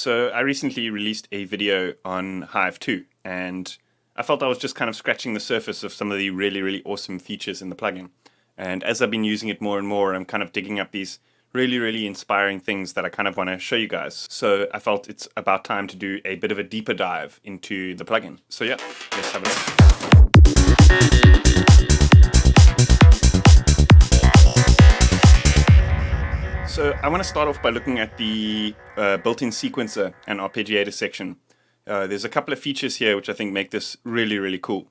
So I recently released a video on Hive 2, and I felt I was just kind of scratching the surface of some of the really awesome features in the plugin. And as I've been using it more and more, I'm kind of digging up these really inspiring things that I kind of want to show you guys. So I felt it's about time to do a bit of a deeper dive into the plugin. So yeah, let's have a look. So I want to start off by looking at the built-in sequencer and arpeggiator section. There's a couple of features here which I think make this really cool.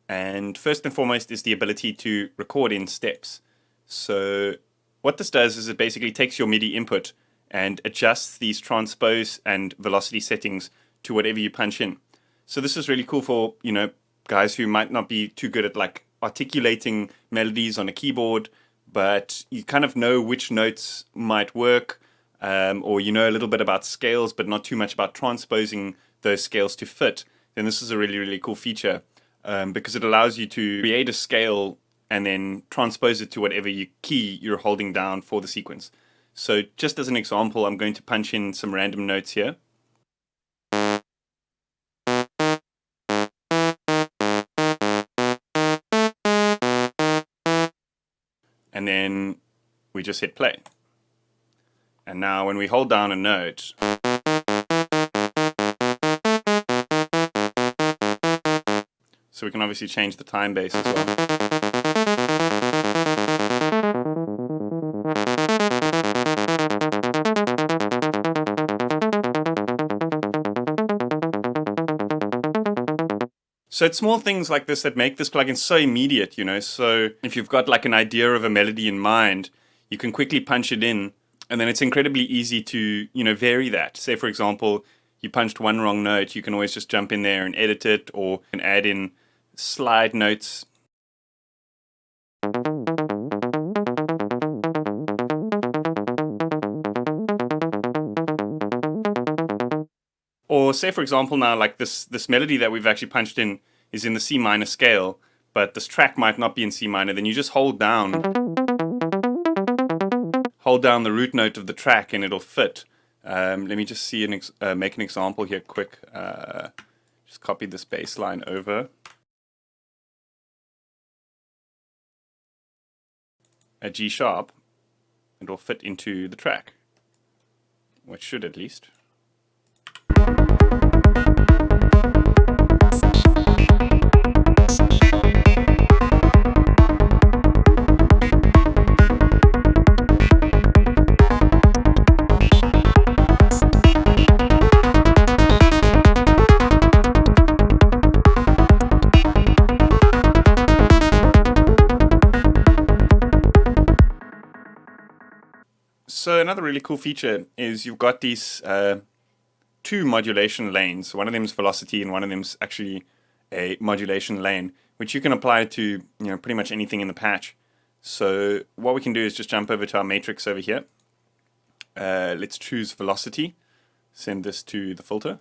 And first and foremost is the ability to record in steps. So what this does is it basically takes your MIDI input and adjusts these transpose and velocity settings to whatever you punch in. So this is really cool for, you know, guys who might not be too good at like articulating melodies on a keyboard, but you kind of know which notes might work, or you know a little bit about scales, but not too much about transposing those scales to fit. Then this is a really cool feature, because it allows you to create a scale and then transpose it to whatever key you're holding down for the sequence. So just as an example, I'm going to punch in some random notes here. And then we just hit play. And now when we hold down a note, so we can obviously change the time base as well. So it's small things like this that make this plugin so immediate, you know. So if you've got like an idea of a melody in mind, you can quickly punch it in, and then it's incredibly easy to, you know, vary that. Say for example, you punched one wrong note, you can always just jump in there and edit it, or you can add in slide notes. Or say for example now, like this melody that we've actually punched in is in the C minor scale, but this track might not be in C minor, then you just hold down the root note of the track and it'll fit. Let me just see make an example here quick. Just copy this bass line over. A G sharp, and it'll fit into the track, which should at least. So another really cool feature is you've got these two modulation lanes. One of them is velocity and one of them is actually a modulation lane, which you can apply to, you know, pretty much anything in the patch. So what we can do is just jump over to our matrix over here. Let's choose velocity, send this to the filter.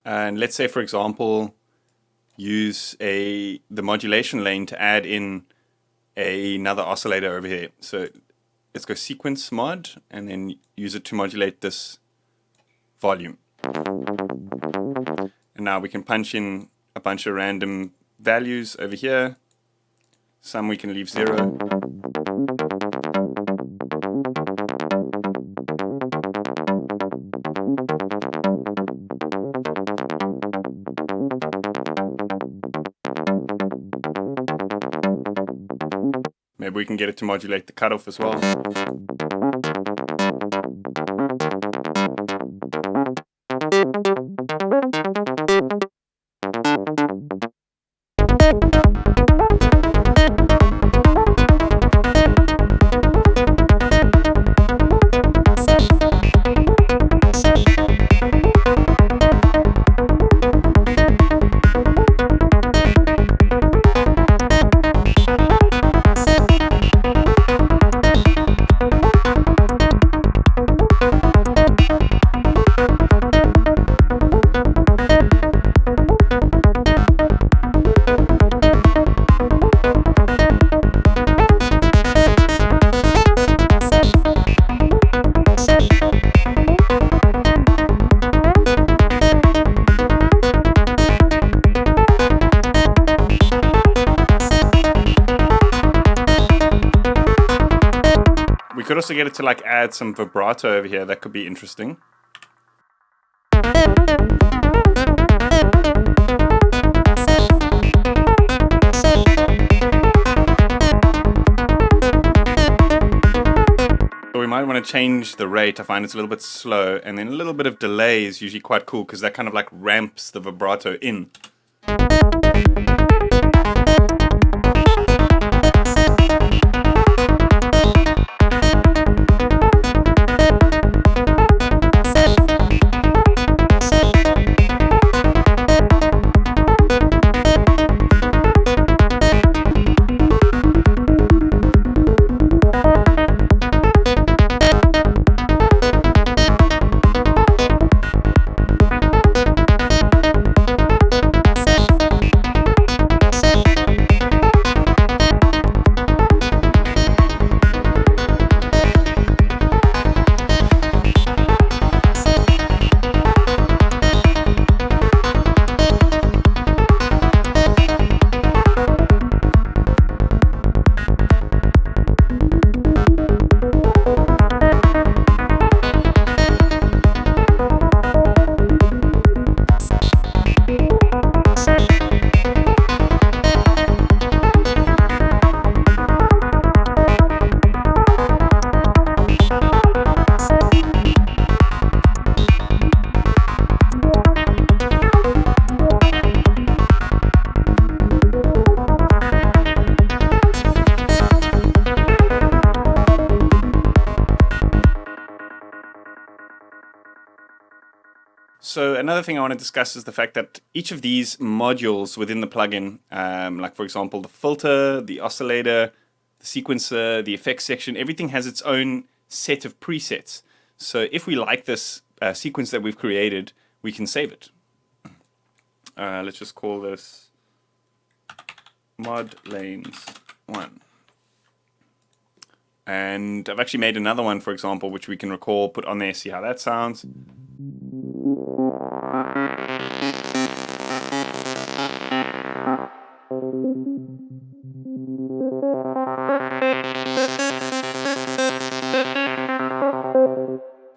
And let's say, for example, use the modulation lane to add in another oscillator over here. So let's go sequence mod and then use it to modulate this volume. And now we can punch in a bunch of random values over here. Some we can leave 0. Maybe we can get it to modulate the cutoff as well. could also get it to like add some vibrato over here. That could be interesting. So we might want to change the rate. I find it's a little bit slow, and then a little bit of delay is usually quite cool because that kind of like ramps the vibrato in. So another thing I want to discuss is the fact that each of these modules within the plugin, like for example the filter, the oscillator, the sequencer, the effects section, everything has its own set of presets. So if we like this sequence that we've created, we can save it. Let's just call this mod lanes 1. And I've actually made another one, for example, which we can recall, put on there, see how that sounds.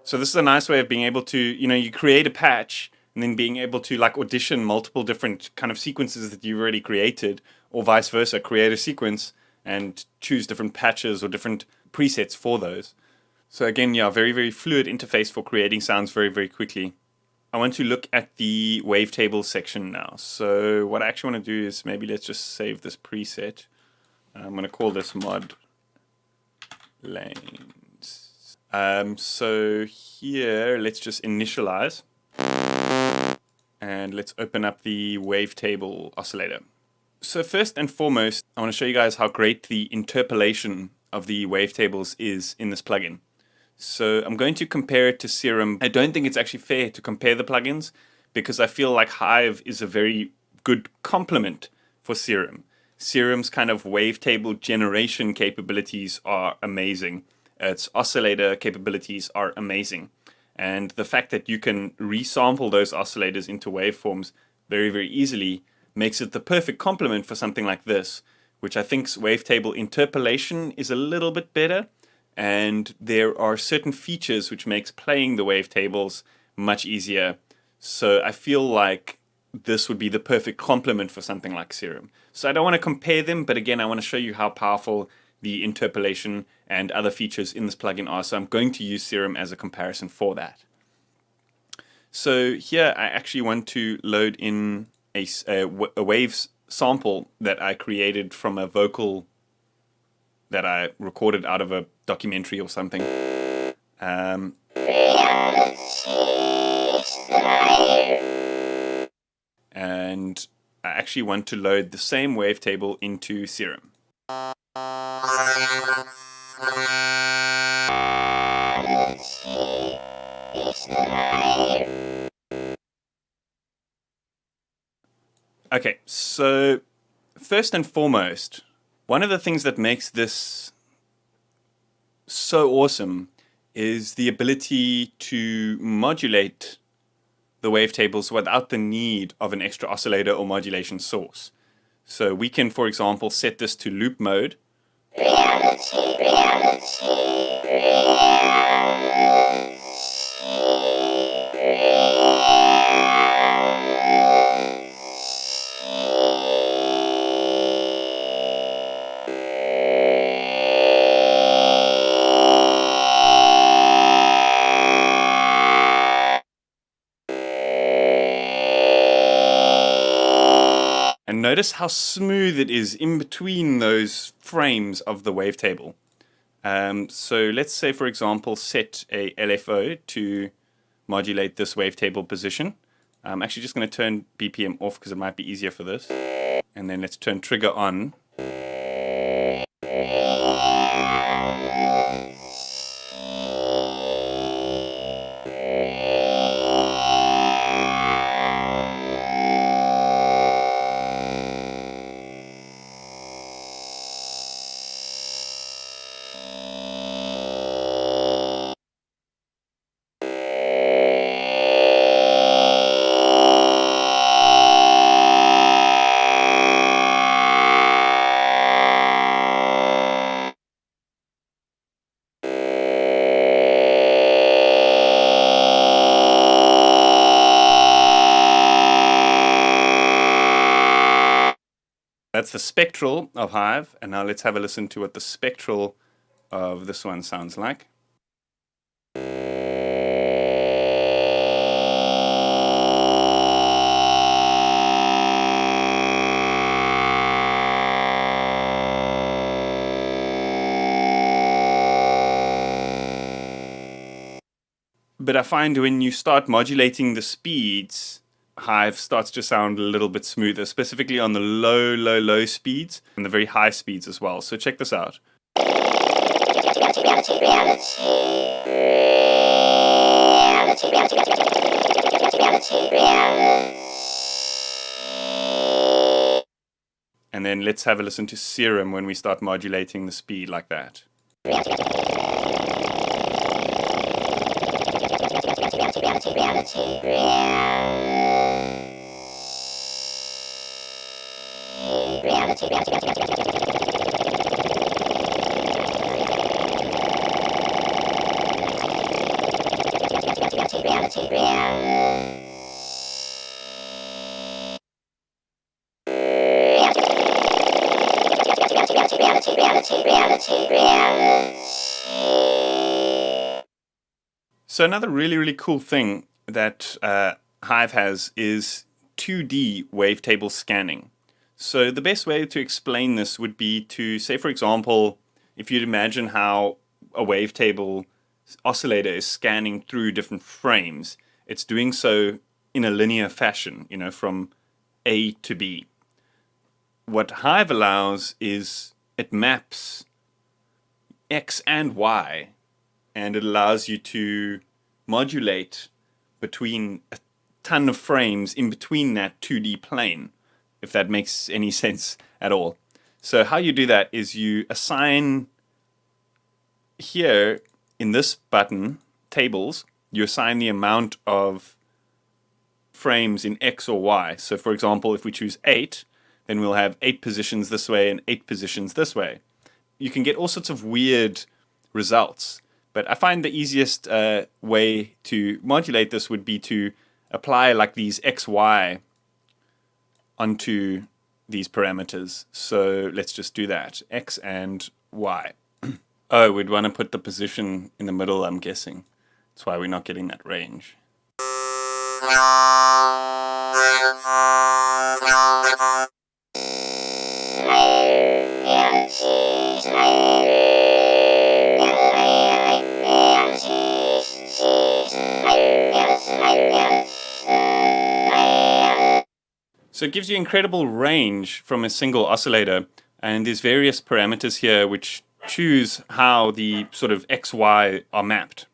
So this is a nice way of being able to, you create a patch and then being able to like audition multiple different kind of sequences that you've already created, or vice versa, create a sequence and choose different patches or different presets for those. So again, yeah, very, very fluid interface for creating sounds very, very quickly. I want to look at the wavetable section now. So what I actually want to do is maybe let's just save this preset. I'm going to call this mod lanes. So here, let's just initialize. And let's open up the wavetable oscillator. So first and foremost, I want to show you guys how great the interpolation of the wavetables is in this plugin. So I'm going to compare it to Serum. I don't think it's actually fair to compare the plugins because I feel like Hive is a very good complement for Serum. Serum's kind of wavetable generation capabilities are amazing. Its oscillator capabilities are amazing. And the fact that you can resample those oscillators into waveforms very, very easily makes it the perfect complement for something like this, which I think's wavetable interpolation is a little bit better. And there are certain features which makes playing the wavetables much easier. So I feel like this would be the perfect complement for something like Serum. So I don't want to compare them, but again, I want to show you how powerful the interpolation and other features in this plugin are. So I'm going to use Serum as a comparison for that. So here I actually want to load in a wave sample that I created from a vocal that I recorded out of a documentary or something. And I actually want to load the same wavetable into Serum. Okay, so first and foremost, one of the things that makes this so awesome is the ability to modulate the wavetables without the need of an extra oscillator or modulation source. So we can, for example, set this to loop mode, And notice how smooth it is in between those frames of the wavetable. So let's say, for example, set a LFO to modulate this wavetable position. I'm actually just going to turn BPM off because it might be easier for this. And then let's turn trigger on. That's the spectral of Hive, and now let's have a listen to what the spectral of this one sounds like. But I find when you start modulating the speeds, Hive starts to sound a little bit smoother, specifically on the low speeds and the very high speeds as well. So check this out. And then let's have a listen to Serum when we start modulating the speed like that. So another really cool thing that Hive has is 2D wavetable scanning. So the best way to explain this would be to say, for example, if you'd imagine how a wavetable oscillator is scanning through different frames, it's doing so in a linear fashion, you know, from A to B. What Hive allows is it maps X and Y, and it allows you to modulate between a ton of frames in between that 2D plane, if that makes any sense at all. So how you do that is you assign here in this button, tables, you assign the amount of frames in X or Y. So for example, if we choose 8, then we'll have 8 positions this way and 8 positions this way. You can get all sorts of weird results. But I find the easiest way to modulate this would be to apply like these X, Y onto these parameters. So let's just do that, X and Y. Oh, we'd want to put the position in the middle, I'm guessing. That's why we're not getting that range. So it gives you incredible range from a single oscillator, and there's various parameters here which choose how the sort of X, Y are mapped.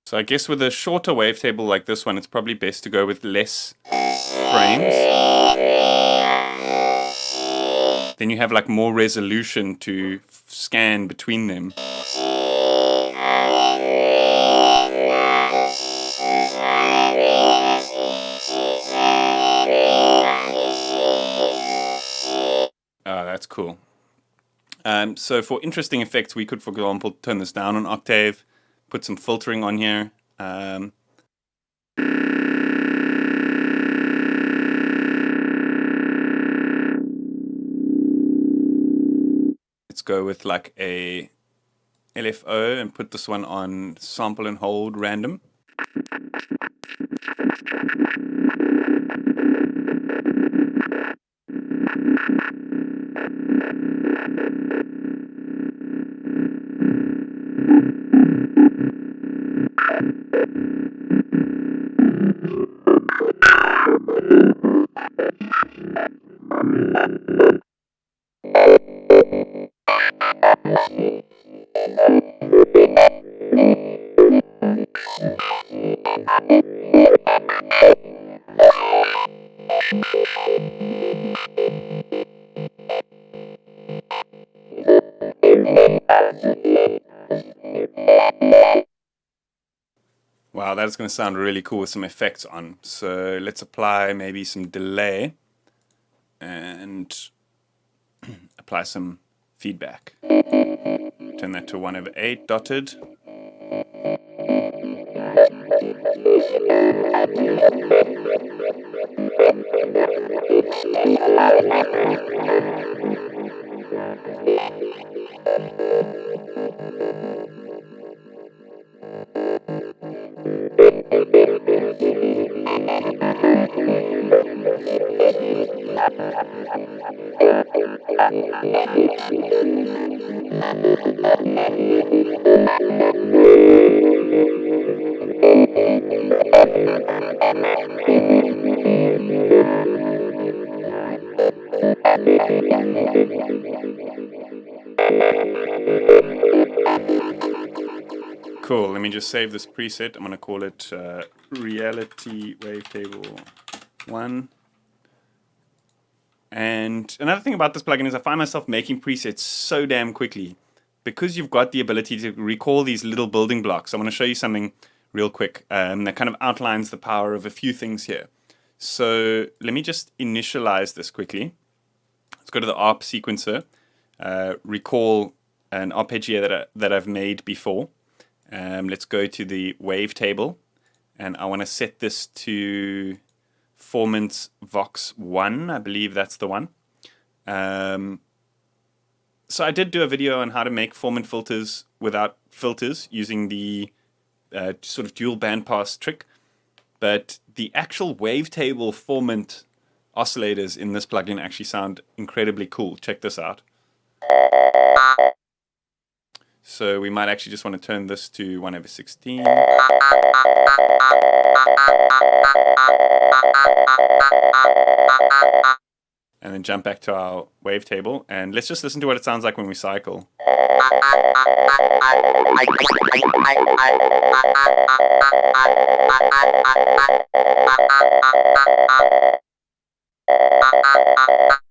So I guess with a shorter wavetable like this one, it's probably best to go with less frames. then you have like more resolution to scan between them. That's cool. So for interesting effects, we could, for example, turn this down an octave, put some filtering on here. Let's go with like a LFO and put this one on sample and hold random. Wow, that's going to sound really cool with some effects on. So let's apply maybe some delay and apply some feedback. Turn that to 1/8 dotted. Cool, let me just save this preset. I'm going to call it Reality Wavetable 1. And another thing about this plugin is I find myself making presets so damn quickly. Because you've got the ability to recall these little building blocks, I'm going to show you something real quick that kind of outlines the power of a few things here. So let me just initialize this quickly. Let's go to the ARP sequencer, recall an arpeggiator that I've made before. Let's go to the wavetable, and I want to set this to Formant Vox 1. I believe that's the one. So I did do a video on how to make Formant filters without filters using the sort of dual bandpass trick. But the actual wavetable Formant oscillators in this plugin actually sound incredibly cool. Check this out. So we might actually just want to turn this to 1/16. And then jump back to our wavetable. And let's just listen to what it sounds like when we cycle.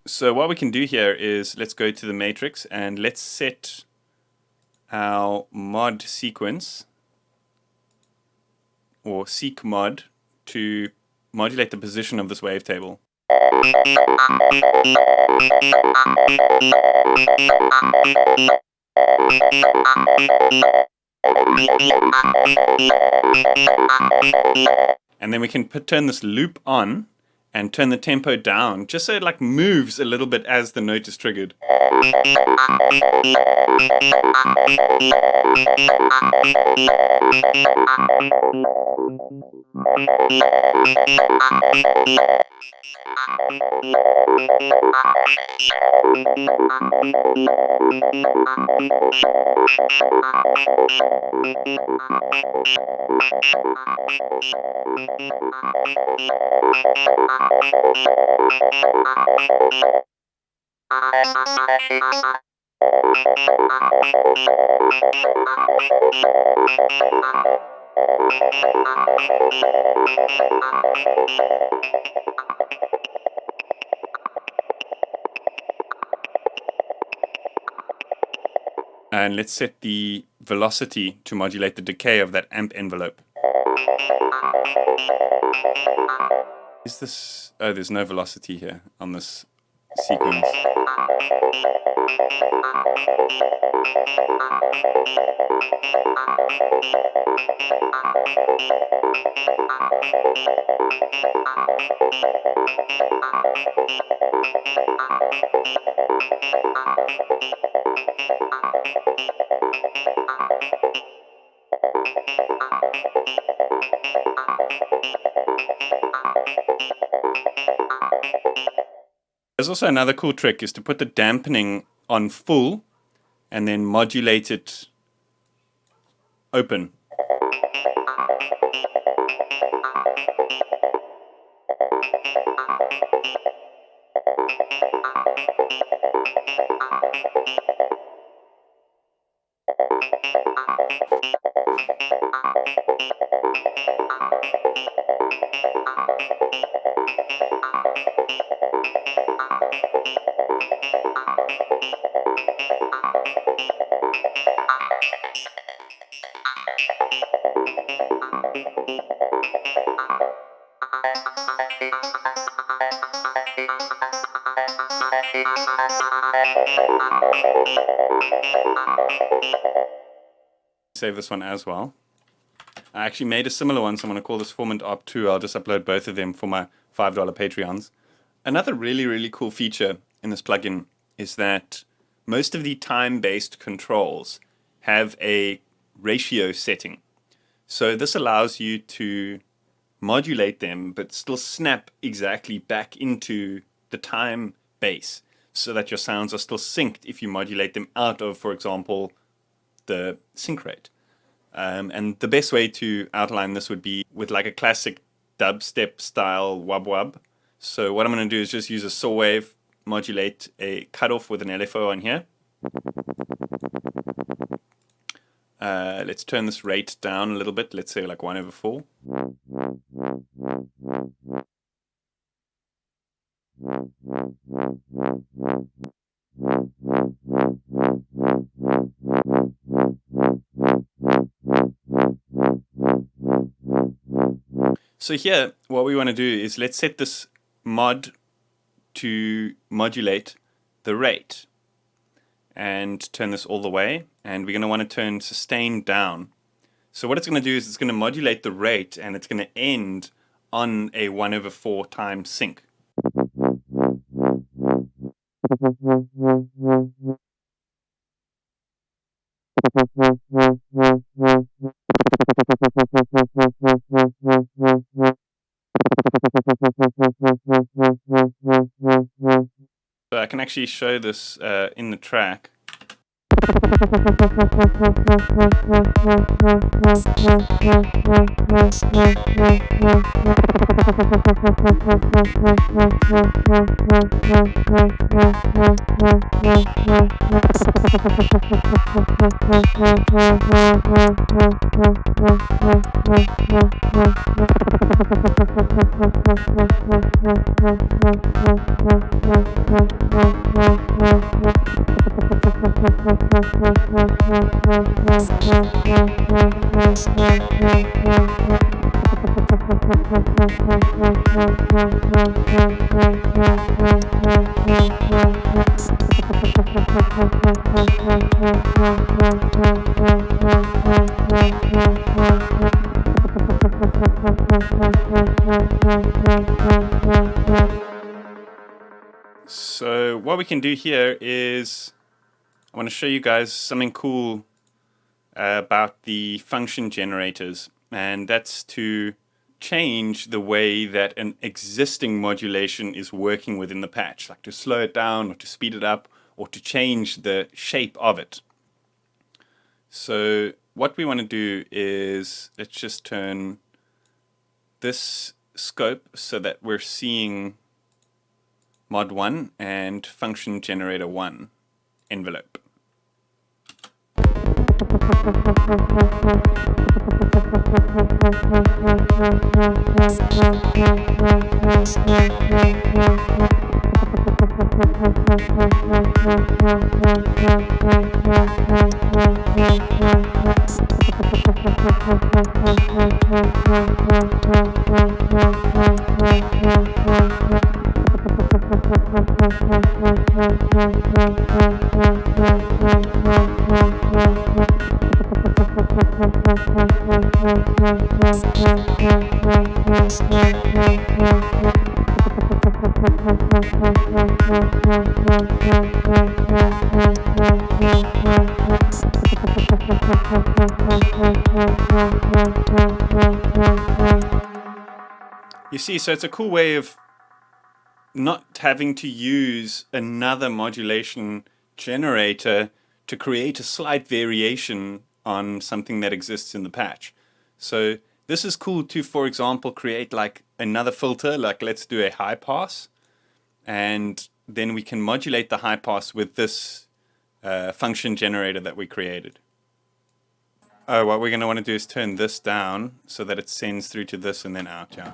So what we can do here is let's go to the matrix and let's set our mod sequence or seek mod to modulate the position of this wavetable. And then we can turn this loop on and turn the tempo down just so it like moves a little bit as the note is triggered. And let's set the velocity to modulate the decay of that amp envelope. Is this... oh, there's no velocity here on this sequence. There's also another cool trick, is to put the dampening on full and then modulate it open. Save this one as well. I actually made a similar one, so I'm going to call this Formant ARP2. I'll just upload both of them for my $5 Patreons. Another really cool feature in this plugin is that most of the time-based controls have a ratio setting. So this allows you to modulate them, but still snap exactly back into the time base, so that your sounds are still synced if you modulate them out of, for example, the sync rate. And the best way to outline this would be with like a classic dubstep style wub wub. So what I'm going to do is just use a saw wave, modulate a cutoff with an LFO on here. Let's turn this rate down a little bit, let's say like 1/4. So here, what we want to do is let's set this mod to modulate the rate and turn this all the way, and we're going to want to turn sustain down. So what it's going to do is it's going to modulate the rate, and it's going to end on a 1/4 time sync. So I can actually show this in the track. So what we can do here is I want to show you guys something cool about the function generators, and that's to change the way that an existing modulation is working within the patch, like to slow it down or to speed it up or to change the shape of it. So what we want to do is let's just turn this scope so that we're seeing mod 1 and function generator 1 envelope. You see, so it's a cool way of not having to use another modulation generator to create a slight variation on something that exists in the patch. So this is cool to, for example, create like another filter, like let's do a high pass, and then we can modulate the high pass with this function generator that we created. Oh, what we're going to want to do is turn this down so that it sends through to this and then out, yeah.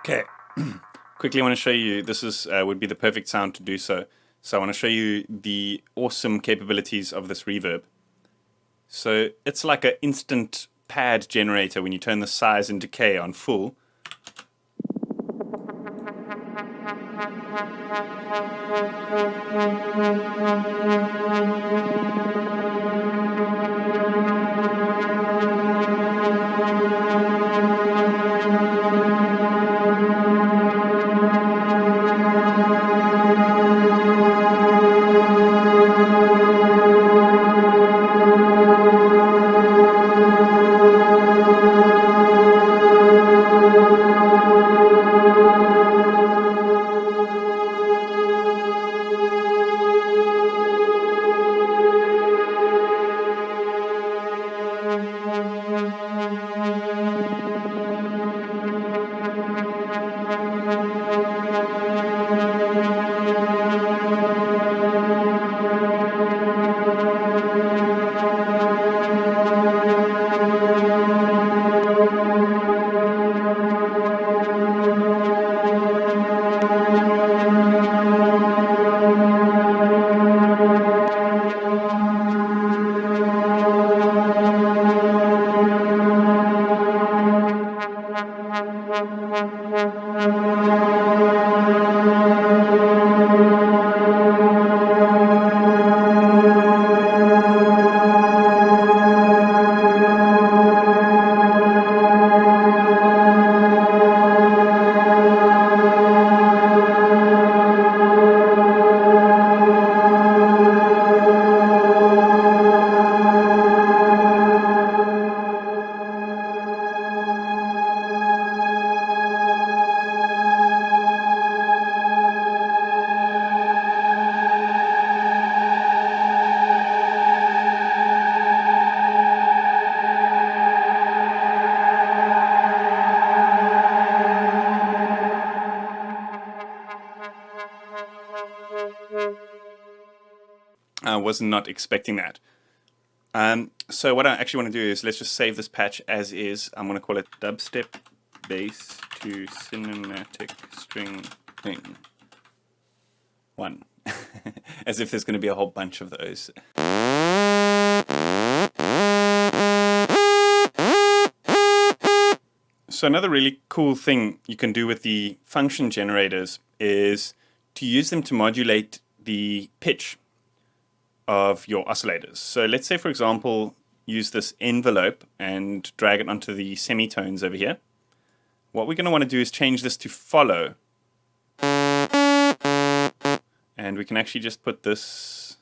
Okay, quickly I want to show you, this is would be the perfect sound to do so. So I want to show you the awesome capabilities of this reverb. So it's like an instant pad generator when you turn the size and decay on full. I was not expecting that. So what I actually want to do is let's just save this patch as is. I'm going to call it dubstep bass to cinematic string thing 1. As if there's going to be a whole bunch of those. So another really cool thing you can do with the function generators is to use them to modulate the pitch of your oscillators. So let's say, for example, use this envelope and drag it onto the semitones over here. What we're going to want to do is change this to follow. And we can actually just put this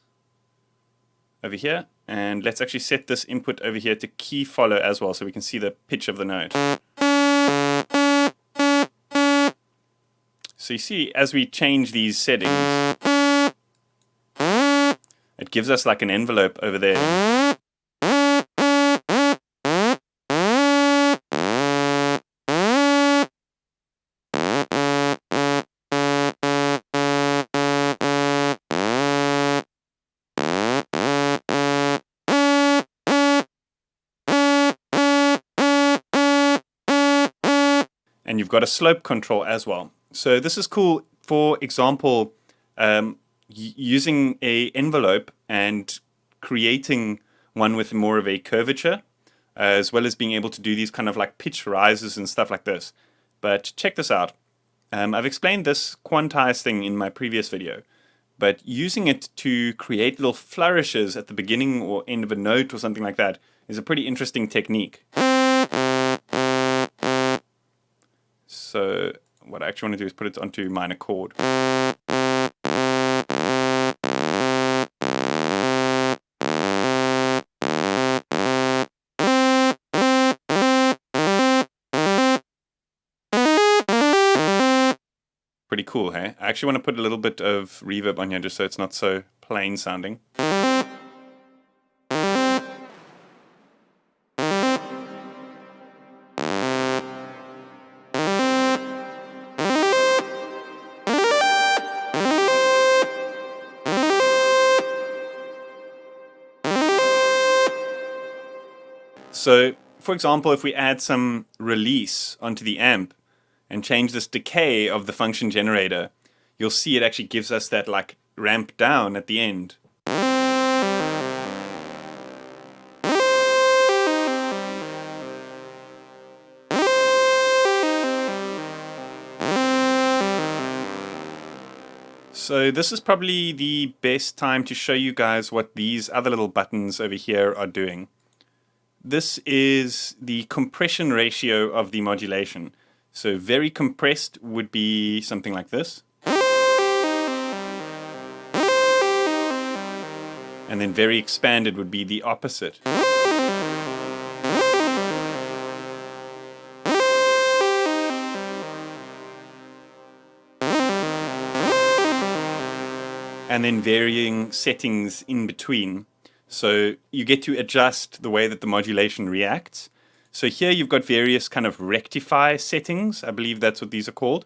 over here. And let's actually set this input over here to key follow as well, so we can see the pitch of the note. So you see, as we change these settings, it gives us like an envelope over there. and you've got a slope control as well. So this is cool. For example, using a envelope and creating one with more of a curvature, as well as being able to do these kind of like pitch rises and stuff like this. But check this out. I've explained this quantize thing in my previous video, but using it to create little flourishes at the beginning or end of a note or something like that is a pretty interesting technique. So what I actually want to do is put it onto minor chord. Pretty cool, hey? I actually want to put a little bit of reverb on here just so it's not so plain sounding. So, for example, if we add some release onto the amp and change this decay of the function generator, you'll see it actually gives us that like ramp down at the end. So this is probably the best time to show you guys what these other little buttons over here are doing. This is the compression ratio of the modulation. So very compressed would be something like this. And then very expanded would be the opposite. And then varying settings in between. So you get to adjust the way that the modulation reacts. So here you've got various kind of rectify settings. I believe that's what these are called.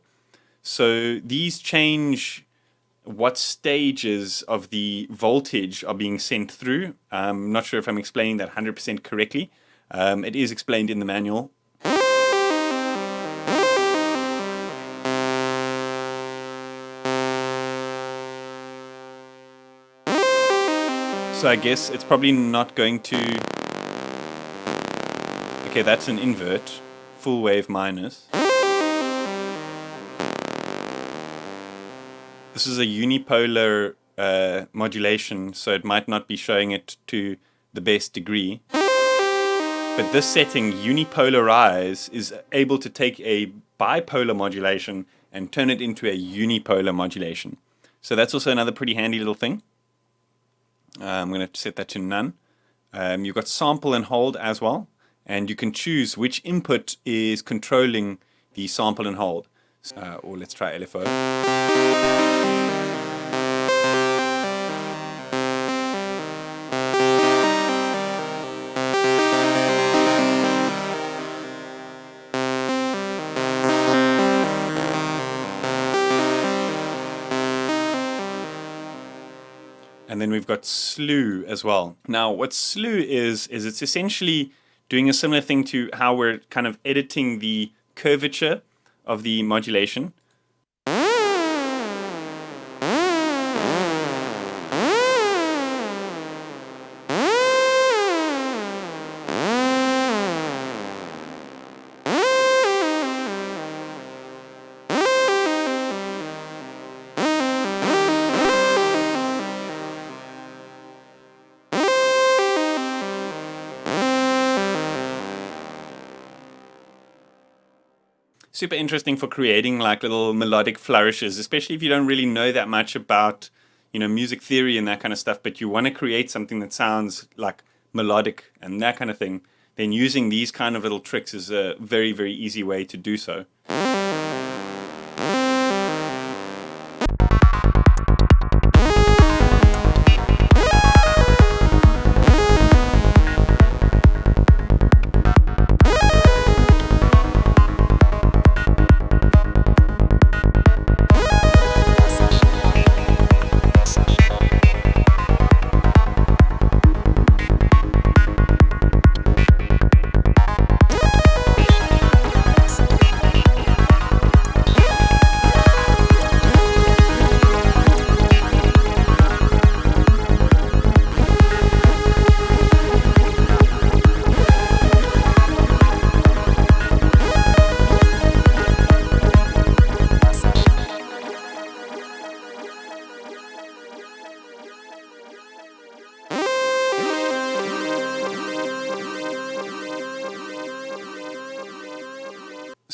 So these change what stages of the voltage are being sent through. I'm not sure if I'm explaining that 100% correctly. It is explained in the manual. So I guess it's probably not going to... Okay, that's an invert. Full wave minus. This is a unipolar modulation, so it might not be showing it to the best degree. But this setting, unipolarize, is able to take a bipolar modulation and turn it into a unipolar modulation. So that's also another pretty handy little thing. I'm going to set that to none. You've got sample and hold as well, and you can choose which input is controlling the sample and hold. Or let's try LFO. And then we've got slew as well. Now, what slew is it's essentially doing a similar thing to how we're kind of editing the curvature of the modulation. Super interesting for creating like little melodic flourishes, especially if you don't really know that much about, you know, music theory and that kind of stuff, but you want to create something that sounds like melodic and that kind of thing, then using these kind of little tricks is a very, very easy way to do so.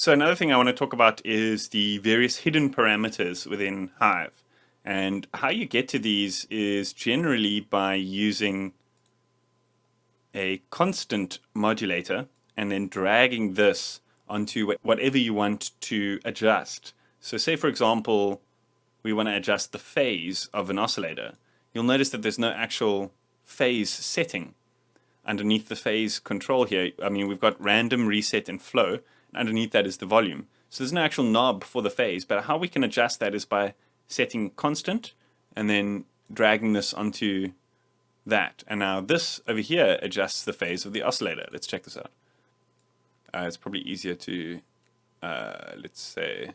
So another thing I want to talk about is the various hidden parameters within Hive. And how you get to these is generally by using a constant modulator and then dragging this onto whatever you want to adjust. So say, for example, we want to adjust the phase of an oscillator. You'll notice that there's no actual phase setting underneath the phase control here. I mean, we've got random, reset, and flow. And underneath that is the volume. So there's no actual knob for the phase, but how we can adjust that is by setting constant and then dragging this onto that. And now this over here adjusts the phase of the oscillator. Let's check this out. It's probably easier to, let's say,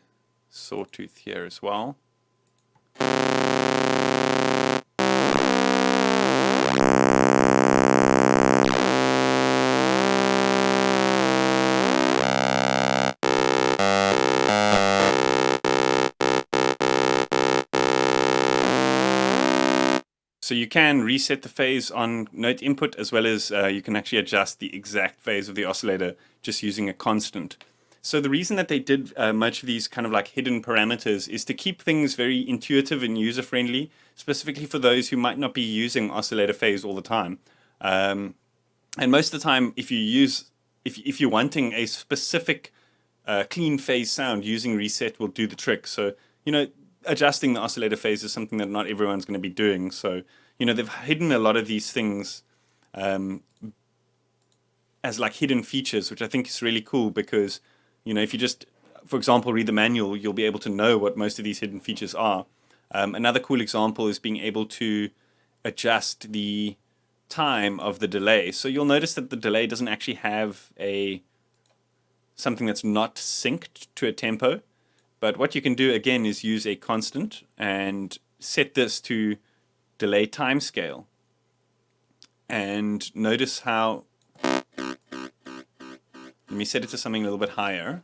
sawtooth here as well. So you can reset the phase on note input, as well as you can actually adjust the exact phase of the oscillator just using a constant. So the reason that they did much of these kind of like hidden parameters is to keep things very intuitive and user-friendly, specifically for those who might not be using oscillator phase all the time. And most of the time, if you're wanting a specific clean phase sound, using reset will do the trick. So, you know, adjusting the oscillator phase is something that not everyone's going to be doing. So, you know, they've hidden a lot of these things as like hidden features, which I think is really cool because, you know, if you just, for example, read the manual, you'll be able to know what most of these hidden features are. Another cool example is being able to adjust the time of the delay. So you'll notice that the delay doesn't actually have something that's not synced to a tempo. But what you can do again is use a constant and set this to delay timescale. And notice how, let me set it to something a little bit higher.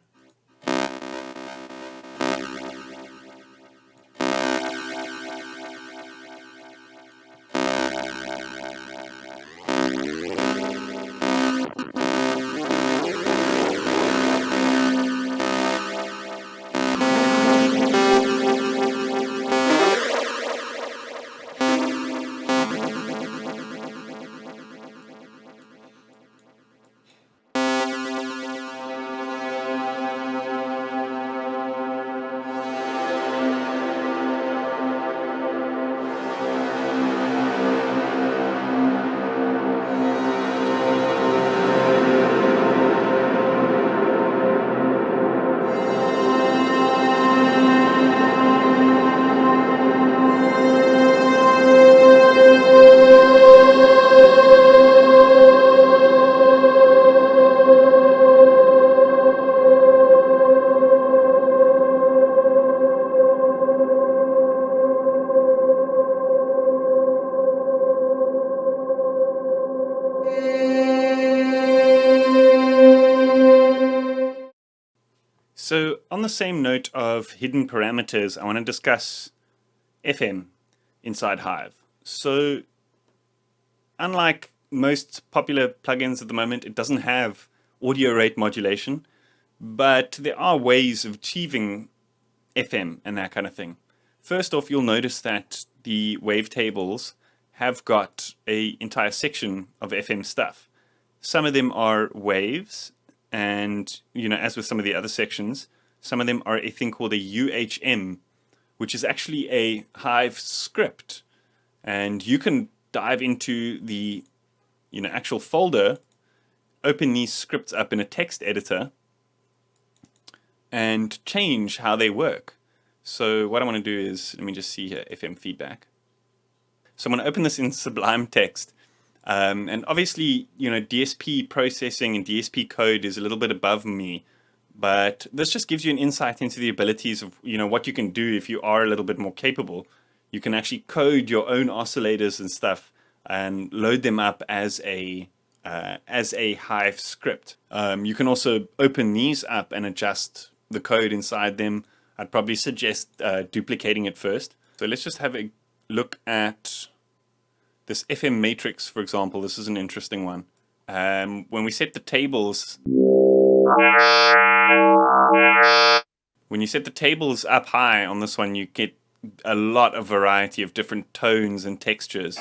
So on the same note of hidden parameters, I want to discuss FM inside Hive. So unlike most popular plugins at the moment, it doesn't have audio rate modulation, but there are ways of achieving FM and that kind of thing. First off, you'll notice that the wavetables have got an entire section of FM stuff. Some of them are waves, and, you know, as with some of the other sections, some of them are a thing called a UHM, which is actually a Hive script. And you can dive into the, you know, actual folder, open these scripts up in a text editor, and change how they work. So what I want to do is, let me just see here, FM feedback. So I'm going to open this in Sublime Text. And obviously, you know, DSP processing and DSP code is a little bit above me, but this just gives you an insight into the abilities of, you know, what you can do if you are a little bit more capable. You can actually code your own oscillators and stuff and load them up as a Hive script. You can also open these up and adjust the code inside them. I'd probably suggest duplicating it first. So let's just have a look at this FM matrix, for example. This is an interesting one. When we set the tables, When you set the tables up high on this one, you get a lot of variety of different tones and textures.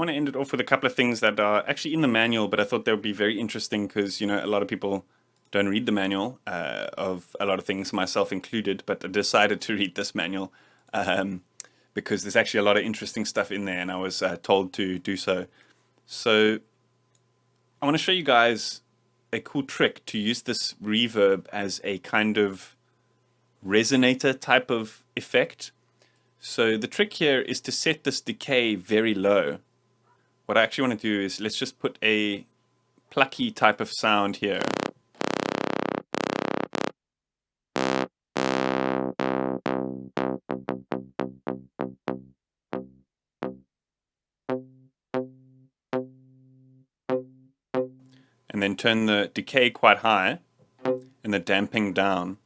End it off with a couple of things that are actually in the manual, but I thought they would be very interesting because, you know, a lot of people don't read the manual of a lot of things, myself included, but I decided to read this manual because there's actually a lot of interesting stuff in there, and I was told to do so. So I want to show you guys a cool trick to use this reverb as a kind of resonator type of effect. So the trick here is to set this decay very low. What I actually want to do is, let's just put a plucky type of sound here. And then turn the decay quite high and the damping down.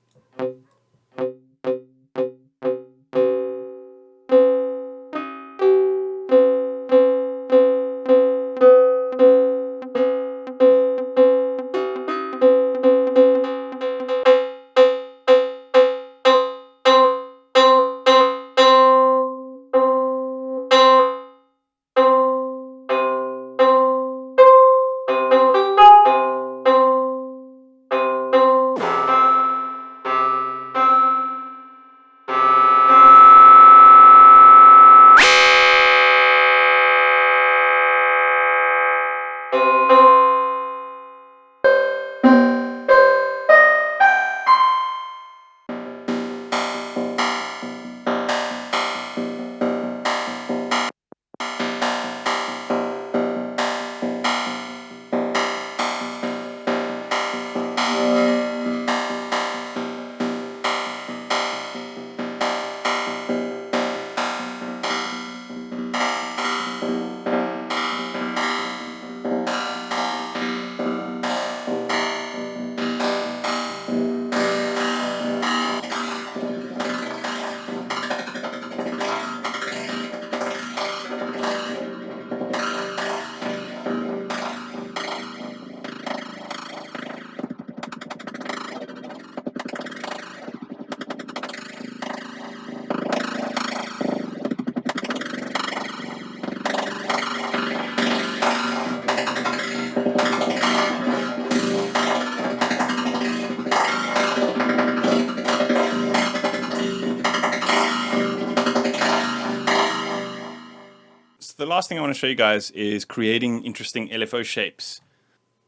The last thing I want to show you guys is creating interesting LFO shapes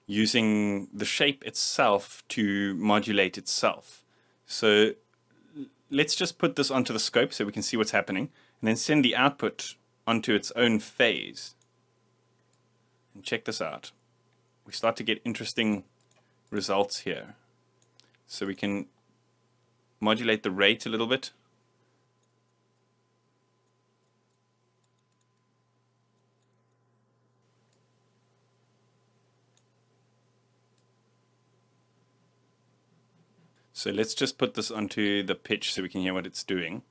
using the shape itself to modulate itself. So let's just put this onto the scope so we can see what's happening, and then send the output onto its own phase. And check this out. We start to get interesting results here. So we can modulate the rate a little bit. So let's just put this onto the pitch so we can hear what it's doing.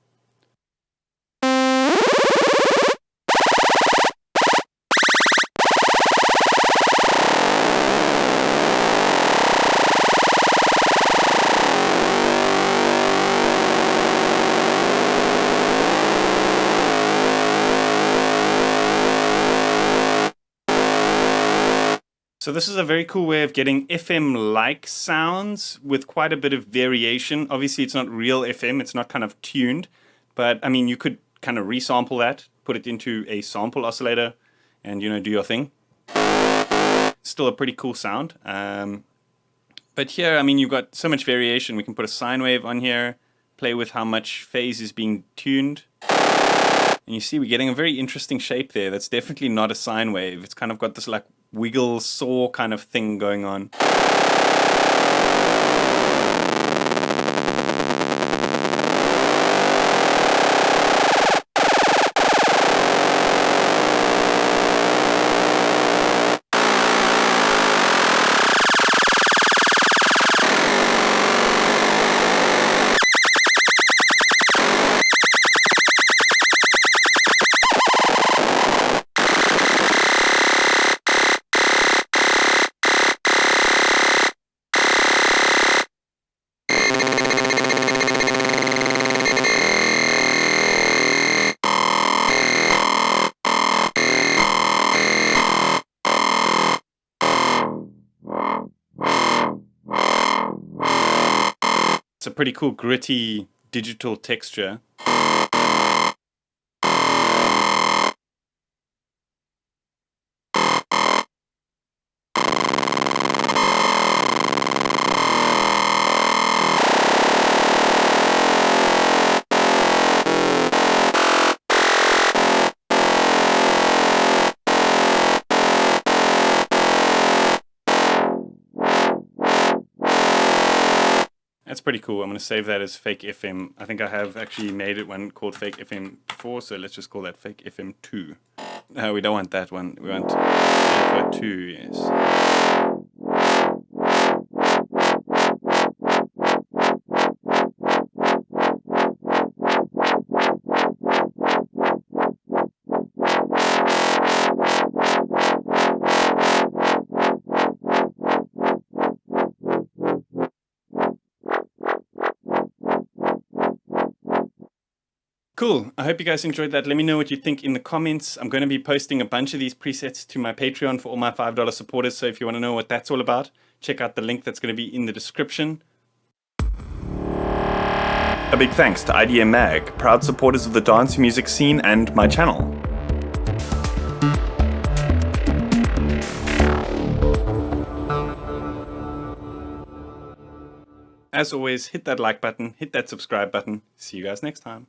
So this is a very cool way of getting FM-like sounds with quite a bit of variation. Obviously, it's not real FM. It's not kind of tuned. But, I mean, you could kind of resample that, put it into a sample oscillator, and, do your thing. Still a pretty cool sound. But here, I mean, you've got so much variation. We can put a sine wave on here, play with how much phase is being tuned. And you see we're getting a very interesting shape there. That's definitely not a sine wave. It's kind of got this like wiggle saw kind of thing going on. It's a pretty cool gritty digital texture. That's pretty cool. I'm going to save that as fake FM. I think I have actually made it one called fake FM before, so let's just call that fake FM 2. No, we don't want that one. We want alpha 2, yes. Cool. I hope you guys enjoyed that. Let me know what you think in the comments. I'm going to be posting a bunch of these presets to my Patreon for all my $5 supporters. So if you want to know what that's all about, check out the link that's going to be in the description. A big thanks to IDM Mag, proud supporters of the dance music scene and my channel. As always, hit that like button, hit that subscribe button. See you guys next time.